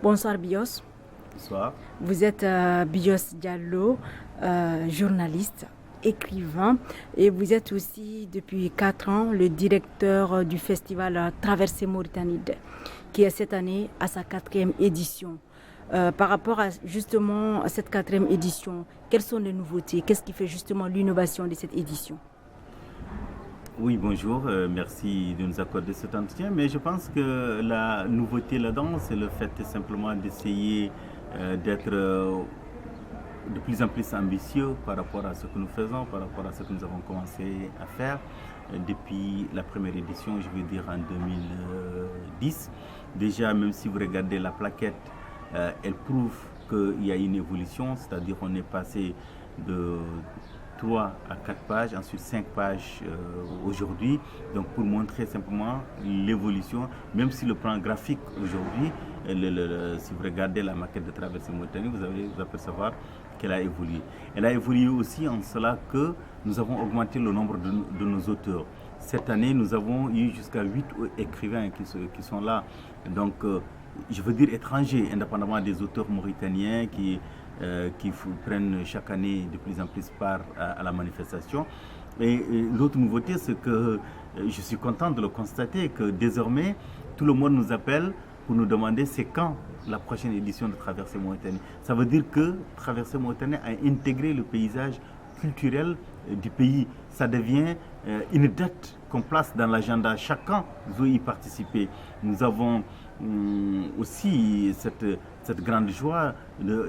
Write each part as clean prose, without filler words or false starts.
Bonsoir Bios. Bonsoir. Vous êtes Bios Diallo, journaliste, écrivain, et vous êtes aussi depuis 4 ans le directeur du festival Traversée Mauritanie, qui est cette année à sa 4e édition. Par rapport à justement à cette 4e édition, quelles sont les nouveautés? Qu'est-ce qui fait justement l'innovation de cette édition? Oui, bonjour, merci de nous accorder cet entretien. Mais je pense que la nouveauté là-dedans, c'est le fait simplement d'essayer d'être de plus en plus ambitieux par rapport à ce que nous faisons, par rapport à ce que nous avons commencé à faire depuis la première édition, je veux dire en 2010. Déjà, même si vous regardez la plaquette, elle prouve qu'il y a une évolution, c'est-à-dire qu'on est passé de 3 à 4 pages, ensuite 5 pages aujourd'hui, donc pour montrer simplement l'évolution, même si le plan graphique aujourd'hui, si vous regardez la maquette de Traversée Mauritanie, vous allez vous apercevoir qu'elle a évolué. Elle a évolué aussi en cela que nous avons augmenté le nombre de nos auteurs. Cette année, nous avons eu jusqu'à 8 écrivains qui sont là, donc je veux dire étrangers, indépendamment des auteurs mauritaniens qui prennent chaque année de plus en plus part à la manifestation. Et l'autre nouveauté, c'est que je suis content de le constater que désormais, tout le monde nous appelle pour nous demander c'est quand la prochaine édition de Traversée Mauritanie. Ça veut dire que Traversée Mauritanie a intégré le paysage culturel du pays. Ça devient une date qu'on place dans l'agenda. Chacun veut y participer. Nous avons aussi cette grande joie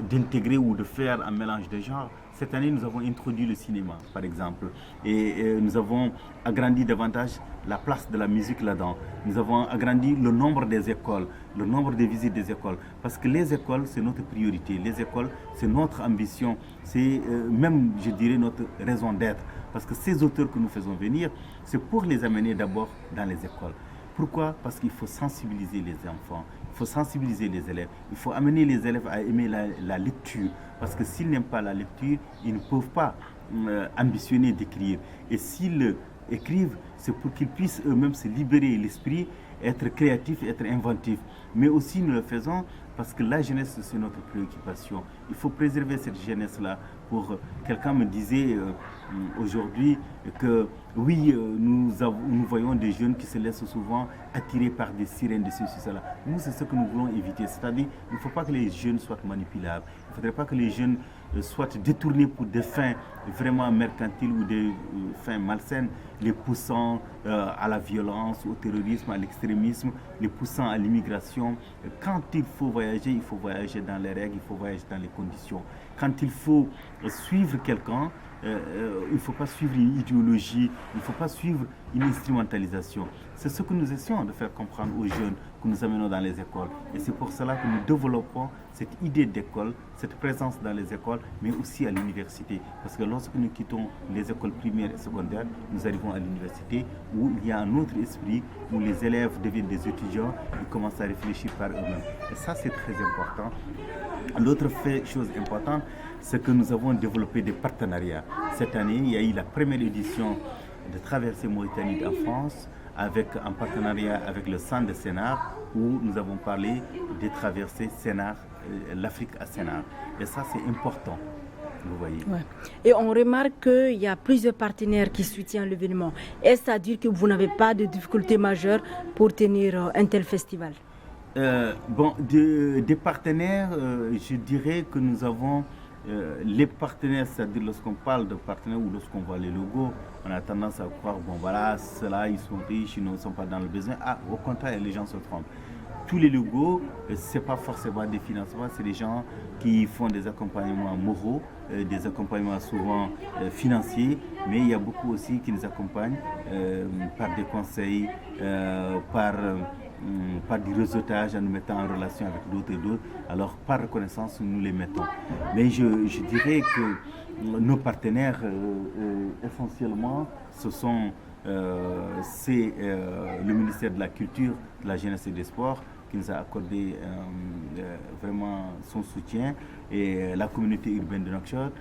d'intégrer ou de faire un mélange de genres. Cette année, nous avons introduit le cinéma, par exemple, et nous avons agrandi davantage la place de la musique là-dedans. Nous avons agrandi le nombre des écoles, le nombre de visites des écoles, parce que les écoles, c'est notre priorité. Les écoles, c'est notre ambition, c'est même, je dirais, notre raison d'être, parce que ces auteurs que nous faisons venir, c'est pour les amener d'abord dans les écoles. Pourquoi? Parce qu'il faut sensibiliser les enfants, il faut sensibiliser les élèves, il faut amener les élèves à aimer la lecture. Parce que s'ils n'aiment pas la lecture, ils ne peuvent pas ambitionner d'écrire. Et s'ils écrivent, c'est pour qu'ils puissent eux-mêmes se libérer l'esprit, être créatifs, être inventifs. Mais aussi nous le faisons parce que la jeunesse, c'est notre préoccupation. Il faut préserver cette jeunesse-là. Quelqu'un me disait aujourd'hui que oui, nous voyons des jeunes qui se laissent souvent attirer par des sirènes de ceci, cela. Nous, c'est ce que nous voulons éviter. C'est-à-dire, il ne faut pas que les jeunes soient manipulables. Il ne faudrait pas que les jeunes soient détournés pour des fins vraiment mercantiles ou des fins malsaines, les poussant à la violence, au terrorisme, à l'extrémisme, les poussant à l'immigration. Quand il faut voyager dans les règles, il faut voyager dans les conditions. Quand il faut suivre quelqu'un, il ne faut pas suivre une idéologie, il ne faut pas suivre une instrumentalisation. C'est ce que nous essayons de faire comprendre aux jeunes que nous amenons dans les écoles. Et c'est pour cela que nous développons cette idée d'école, cette présence dans les écoles, mais aussi à l'université. Parce que lorsque nous quittons les écoles primaires et secondaires, nous arrivons à l'université où il y a un autre esprit, où les élèves deviennent des étudiants, ils commencent à réfléchir par eux-mêmes. Et ça, c'est très important. L'autre chose importante, c'est que nous avons développé des partenariats. Cette année, il y a eu la première édition de Traversée Mauritanie en France, en partenariat avec le centre de Sénart, où nous avons parlé des traversées Sénart, l'Afrique à Sénart. Et ça, c'est important. Vous voyez. Ouais. Et on remarque qu'il y a plusieurs partenaires qui soutiennent l'événement. Est-ce à dire que vous n'avez pas de difficultés majeures pour tenir un tel festival? Des partenaires, je dirais que nous avons les partenaires, c'est-à-dire lorsqu'on parle de partenaires ou lorsqu'on voit les logos, on a tendance à croire, bon voilà, ceux-là, ils sont riches, ils ne sont pas dans le besoin. Ah, au contraire, les gens se trompent. Tous les logos, ce n'est pas forcément des financements, c'est des gens qui font des accompagnements moraux, des accompagnements souvent financiers, mais il y a beaucoup aussi qui nous accompagnent par des conseils, par du réseautage en nous mettant en relation avec d'autres et d'autres. Alors par reconnaissance, nous les mettons. Mais je dirais que nos partenaires, essentiellement, ce sont le ministère de la Culture, de la Jeunesse et des Sports, qui nous a accordé vraiment son soutien, et la communauté urbaine de Nouakchott,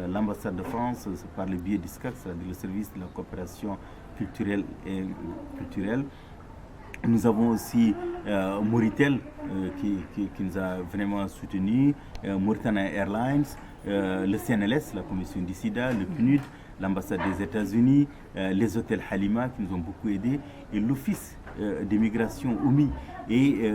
l'ambassade de France par le biais du SCAC, c'est-à-dire le service de la coopération culturelle et culturelle. Nous avons aussi Moritel, qui nous a vraiment soutenus, Mauritania Airlines, le CNLS, la commission du SIDA, le PNUD, l'ambassade des États-Unis, les hôtels Halima qui nous ont beaucoup aidés, et l'office des migrations OMI. Et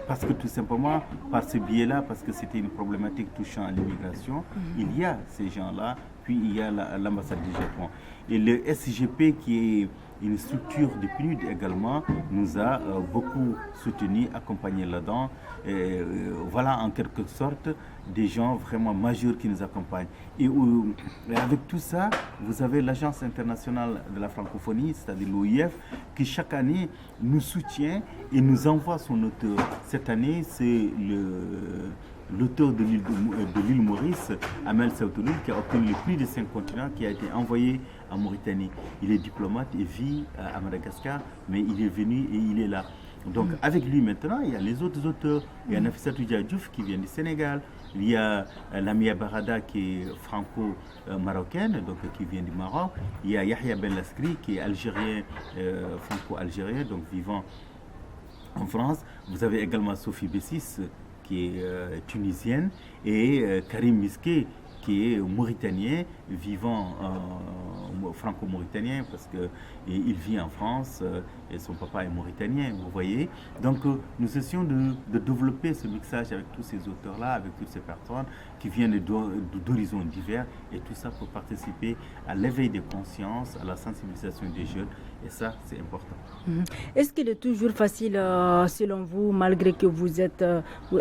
parce que tout simplement, par ce biais-là, parce que c'était une problématique touchant à l'immigration, il y a ces gens-là, puis il y a l'ambassade du Japon. Et le SGP, qui est une structure de PNUD également, nous a beaucoup soutenus, accompagnés là-dedans. Voilà en quelque sorte des gens vraiment majeurs qui nous accompagnent. Et avec tout ça, vous avez l'Agence internationale de la francophonie, c'est-à-dire l'OIF, qui chaque année nous soutient et nous envoie son auteur. Cette année, c'est l'auteur de l'île Maurice, Amel Saoutoulou, qui a obtenu le prix des 5 continents, qui a été envoyé en Mauritanie. Il est diplomate et vit à Madagascar, mais il est venu et il est là. Donc avec lui maintenant, il y a les autres auteurs. Il y a Nafissatou Diouf qui vient du Sénégal. Il y a Lamia Barada qui est franco-marocaine, donc qui vient du Maroc. Il y a Yahya Ben Laskri qui est algérien, franco-algérien, donc vivant en France. Vous avez également Sophie Bessis qui est tunisienne et Karim Miske qui est mauritanien, vivant franco-mauritanien parce qu'il vit en France et son papa est mauritanien, vous voyez. Donc nous essayons de développer ce mixage avec tous ces auteurs-là, avec toutes ces personnes qui viennent d'horizons divers, et tout ça pour participer à l'éveil des consciences, à la sensibilisation des jeunes, et ça c'est important. Est-ce qu'il est toujours facile, selon vous, malgré que vous êtes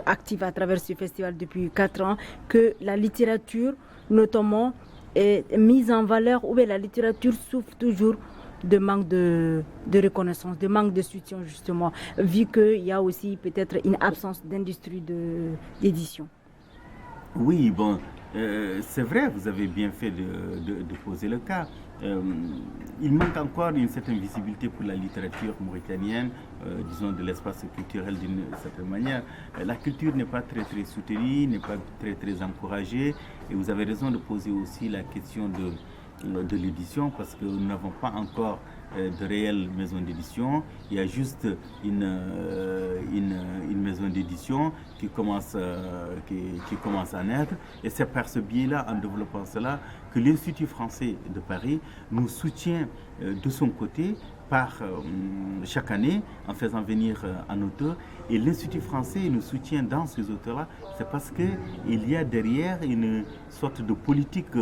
actif à travers ce festival depuis 4 ans, que la littérature notamment est mise en valeur, ou bien la littérature souffre toujours de manque de reconnaissance, de manque de soutien justement, vu qu'il y a aussi peut-être une absence d'industrie d'édition? Oui, bon, c'est vrai, vous avez bien fait de poser le cas. Il manque encore une certaine visibilité pour la littérature mauritanienne, disons de l'espace culturel d'une certaine manière. La culture n'est pas très soutenue, n'est pas très encouragée, et vous avez raison de poser aussi la question de l'édition, parce que nous n'avons pas encore de réelle maison d'édition. Il y a juste une maison d'édition qui commence à naître, et c'est par ce biais-là, en développant cela, que l'Institut français de Paris nous soutient de son côté chaque année en faisant venir un auteur, et l'Institut français nous soutient dans ces auteurs-là. C'est parce qu'il y a derrière une sorte de politique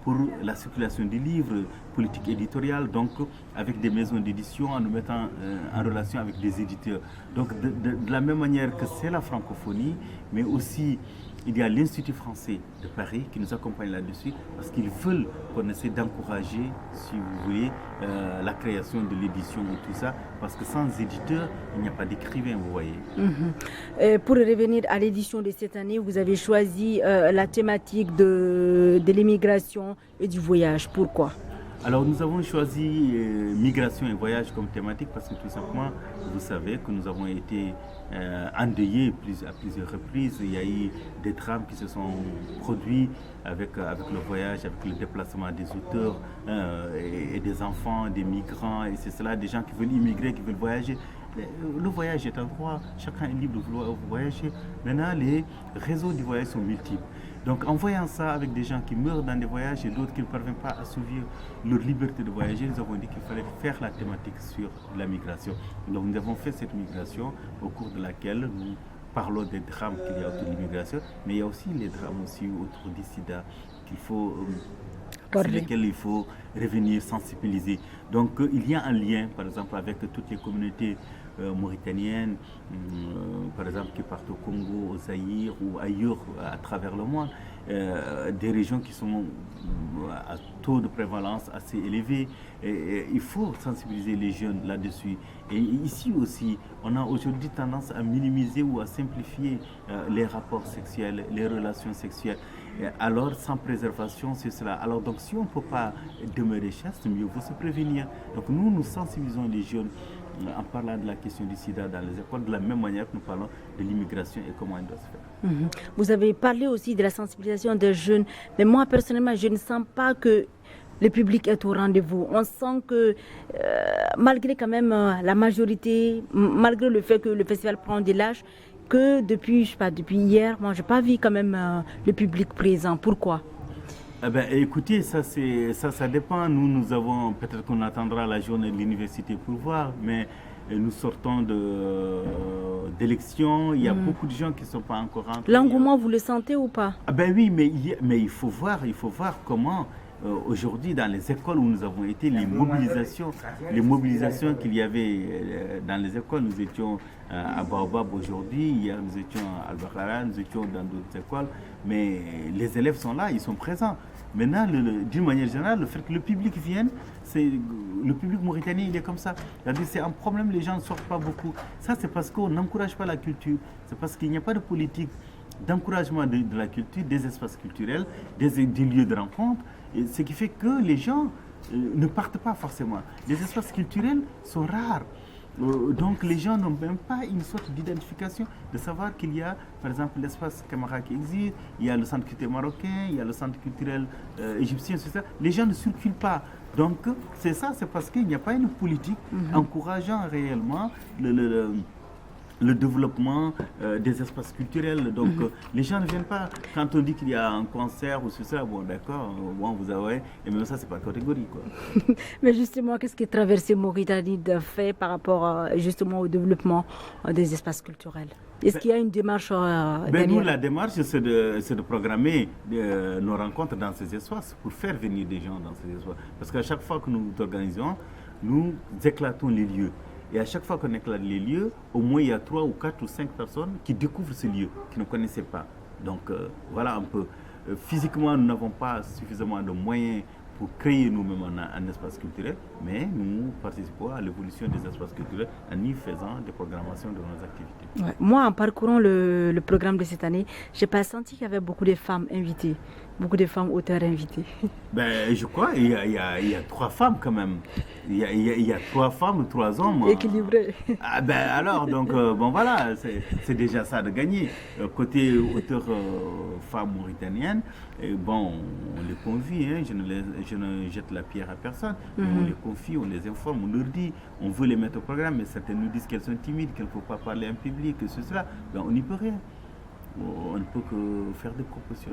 pour la circulation des livres, politique éditoriale, donc avec des maisons d'édition, en nous mettant en relation avec des éditeurs. Donc de la même manière que c'est la francophonie, mais aussi il y a l'Institut français de Paris qui nous accompagne là-dessus, parce qu'ils veulent qu'on essaie d'encourager, si vous voulez, la création de l'édition et tout ça, parce que sans éditeur, il n'y a pas d'écrivain, vous voyez. Pour revenir à l'édition de cette année, vous avez choisi la thématique de l'immigration et du voyage. Pourquoi ? Alors nous avons choisi migration et voyage comme thématique parce que tout simplement, vous savez que nous avons été endeuillés à plusieurs reprises. Il y a eu des drames qui se sont produits avec le voyage, avec le déplacement des auteurs et des enfants, des migrants, et c'est cela, des gens qui veulent immigrer, qui veulent voyager. Le voyage est un droit, chacun est libre de voyager. Maintenant, les réseaux du voyage sont multiples. Donc en voyant ça avec des gens qui meurent dans des voyages et d'autres qui ne parviennent pas à assouvir leur liberté de voyager, nous avons dit qu'il fallait faire la thématique sur la migration. Donc nous avons fait cette migration au cours de laquelle nous parlons des drames qu'il y a autour de l'immigration, mais il y a aussi les drames aussi autour du sida sur lesquels il faut revenir, sensibiliser. Donc il y a un lien, par exemple, avec toutes les communautés mauritaniennes, par exemple, qui partent au Congo, au Zaïre ou ailleurs à travers le monde, des régions qui sont à taux de prévalence assez élevé. Et il faut sensibiliser les jeunes là-dessus. Et ici aussi, on a aujourd'hui tendance à minimiser ou à simplifier les rapports sexuels, les relations sexuelles. Alors, sans préservation, c'est cela. Alors, donc, si on ne peut pas demeurer chaste, mieux vaut se prévenir. Donc, nous sensibilisons les jeunes en parlant de la question du sida dans les écoles, de la même manière que nous parlons de l'immigration et comment elle doit se faire. Vous avez parlé aussi de la sensibilisation des jeunes, mais moi, personnellement, je ne sens pas que le public est au rendez-vous. On sent que malgré quand même la majorité, malgré le fait que le festival prend de l'âge, que depuis, je sais pas, depuis hier, moi, j'ai pas vu quand même le public présent. Pourquoi? Eh ben, écoutez, ça dépend. Nous avons, peut-être qu'on attendra la journée de l'université pour voir, mais nous sortons d'élections. Il y a beaucoup de gens qui ne sont pas encore rentrés. L'engouement, vous le sentez ou pas? Ah ben oui, mais il faut voir comment aujourd'hui dans les écoles où nous avons été, les mobilisations qu'il y avait dans les écoles. Nous étions à Baobab aujourd'hui, hier nous étions à Al-Bakhara, nous étions dans d'autres écoles, mais les élèves sont là, ils sont présents. Maintenant, d'une manière générale, le fait que le public vienne, le public mauritanien, il est comme ça. C'est-à-dire c'est un problème, les gens ne sortent pas beaucoup. Ça, c'est parce qu'on n'encourage pas la culture, c'est parce qu'il n'y a pas de politique d'encouragement de la culture, des espaces culturels, des lieux de rencontre, ce qui fait que les gens ne partent pas forcément. Les espaces culturels sont rares. Donc les gens n'ont même pas une sorte d'identification, de savoir qu'il y a, par exemple, l'espace Camara qui existe, il y a le centre culturel marocain, il y a le centre culturel égyptien, c'est ça. Les gens ne circulent pas. Donc c'est ça, c'est parce qu'il n'y a pas une politique encourageant réellement le développement des espaces culturels. Donc les gens ne viennent pas. Quand on dit qu'il y a un concert ou ça, bon d'accord, bon, vous avez, et même ça c'est pas catégorie quoi. Mais justement, qu'est-ce que Traversée Mauritanie fait par rapport justement au développement des espaces culturels? Est-ce qu'il y a une démarche derrière? Nous, la démarche, c'est de programmer nos rencontres dans ces espaces pour faire venir des gens dans ces espaces. Parce qu'à chaque fois que nous organisons, nous éclatons les lieux. Et à chaque fois qu'on éclate les lieux, au moins il y a 3 ou 4 ou 5 personnes qui découvrent ce lieu, qui ne connaissaient pas. Donc voilà un peu. Physiquement, nous n'avons pas suffisamment de moyens pour créer nous-mêmes un espace culturel, mais nous participons à l'évolution des espaces culturels en y faisant des programmations de nos activités. Ouais. Moi, en parcourant le programme de cette année, je n'ai pas senti qu'il y avait beaucoup de femmes invitées, beaucoup de femmes auteurs invitées. Je crois qu'il y a 3 femmes quand même. Il y a 3 femmes, 3 hommes. Équilibré. Ah alors, donc, bon voilà, c'est déjà ça de gagner. Côté auteur femmes mauritaniennes, bon, on les convie, hein, je ne jette la pierre à personne, on les confie, on les informe, on leur dit, on veut les mettre au programme, mais certaines nous disent qu'elles sont timides, qu'elles ne peuvent pas parler en public, que cela, ben, on n'y peut rien. On ne peut que faire des propositions.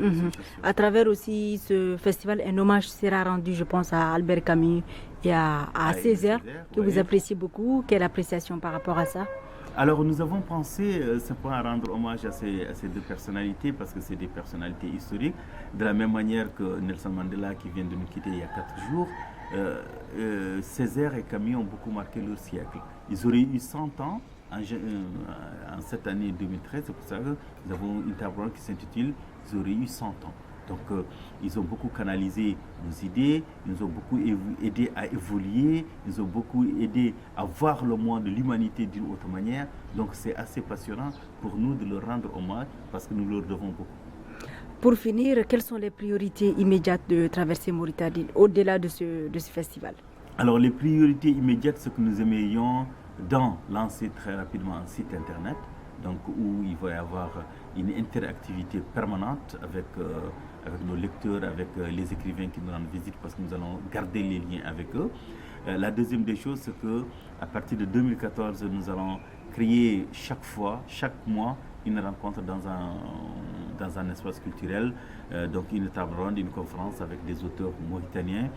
À travers aussi ce festival, un hommage sera rendu, je pense, à Albert Camus et à Césaire, que vous appréciez beaucoup. Quelle appréciation par rapport à ça? Alors nous avons pensé simplement à rendre hommage à ces 2 personnalités parce que c'est des personnalités historiques. De la même manière que Nelson Mandela qui vient de nous quitter il y a 4 jours, Césaire et Camus ont beaucoup marqué leur siècle. Ils auraient eu 100 ans en cette année 2013, c'est pour ça que nous avons une table ronde qui s'intitule « Ils auraient eu 100 ans ». Donc ils ont beaucoup canalisé nos idées, ils nous ont beaucoup aidé à évoluer, ils nous ont beaucoup aidé à voir le monde de l'humanité d'une autre manière. Donc c'est assez passionnant pour nous de leur rendre hommage parce que nous leur devons beaucoup. Pour finir, quelles sont les priorités immédiates de Traversée Mauritanie au-delà de ce festival? Alors les priorités immédiates, c'est que nous aimerions lancer très rapidement un site internet, donc où il va y avoir une interactivité permanente avec nos lecteurs, avec les écrivains qui nous rendent visite, parce que nous allons garder les liens avec eux. La deuxième des choses, c'est qu'à partir de 2014, nous allons créer chaque mois, une rencontre dans un espace culturel, donc une table ronde, une conférence avec des auteurs mauritaniens,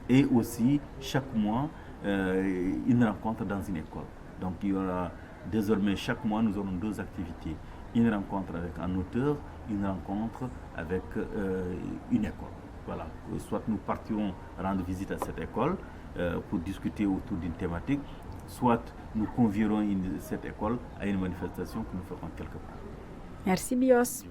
et aussi chaque mois, une rencontre dans une école. Donc il y aura désormais chaque mois nous aurons 2 activités. Une rencontre avec un auteur, une rencontre avec une école. Voilà. Soit nous partirons rendre visite à cette école pour discuter autour d'une thématique, soit nous convierons cette école à une manifestation que nous ferons quelque part. Merci Bios.